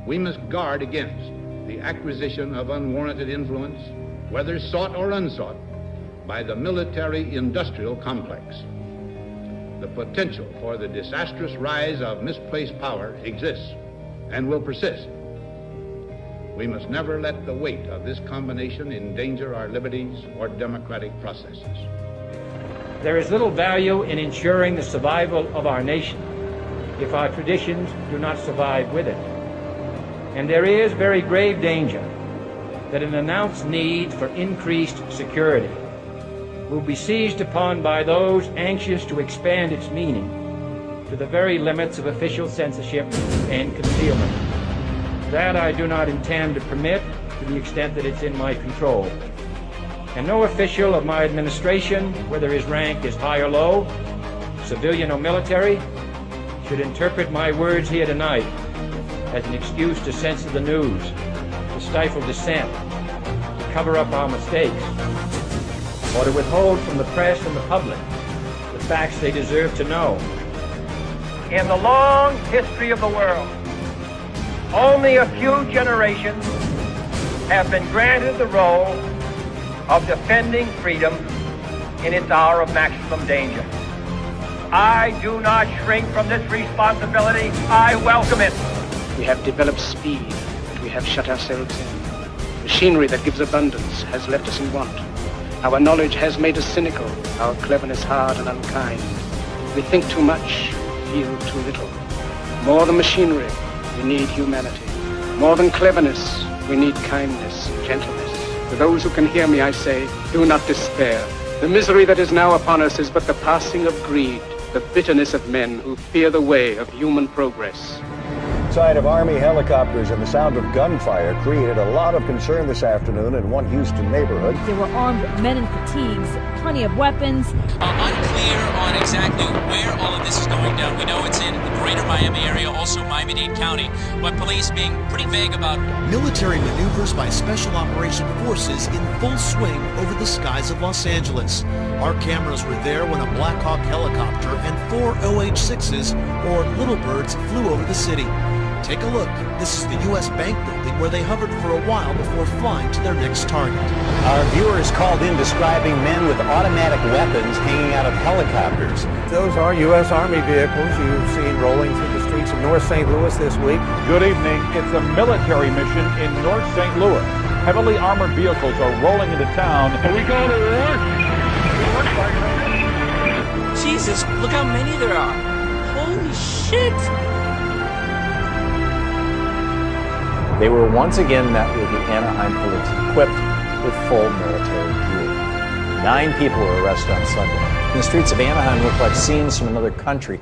We must guard against the acquisition of unwarranted influence, whether sought or unsought, by the military-industrial complex. The potential for the disastrous rise of misplaced power exists and will persist. We must never let the weight of this combination endanger our liberties or democratic processes. There is little value in ensuring the survival of our nation if our traditions do not survive with it. And there is very grave danger that an announced need for increased security will be seized upon by those anxious to expand its meaning to the very limits of official censorship and concealment. That I do not intend to permit to the extent that it's in my control. And no official of my administration, whether his rank is high or low, civilian or military, should interpret my words here tonight as an excuse to censor the news, to stifle dissent, to cover up our mistakes, or to withhold from the press and the public the facts they deserve to know. In the long history of the world, only a few generations have been granted the role of defending freedom in its hour of maximum danger. I do not shrink from this responsibility. I welcome it. We have developed speed, but we have shut ourselves in. Machinery that gives abundance has left us in want. Our knowledge has made us cynical, our cleverness hard and unkind. We think too much, feel too little. More than machinery, we need humanity. More than cleverness, we need kindness, gentleness. To those who can hear me, I say, do not despair. The misery that is now upon us is but the passing of greed, the bitterness of men who fear the way of human progress. Sight of Army helicopters and the sound of gunfire created a lot of concern this afternoon in one Houston neighborhood. There were armed men in fatigues, plenty of weapons. Unclear on exactly where all of this is going down. We know it's in the greater Miami area, also Miami-Dade County, but police being pretty vague about military maneuvers by Special Operation Forces in full swing over the skies of Los Angeles. Our cameras were there when a Black Hawk helicopter and 4 OH-6s, or Little Birds, flew over the city. Take a look. This is the U.S. Bank building where they hovered for a while before flying to their next target. Our viewers called in describing men with automatic weapons hanging out of helicopters. Those are U.S. Army vehicles you've seen rolling through the streets of North St. Louis this week. Good evening. It's a military mission in North St. Louis. Heavily armored vehicles are rolling into town. Are we going to war? Jesus, look how many there are. Holy shit! They were once again met with the Anaheim police equipped with full military gear. 9 people were arrested on Sunday. The streets of Anaheim look like scenes from another country.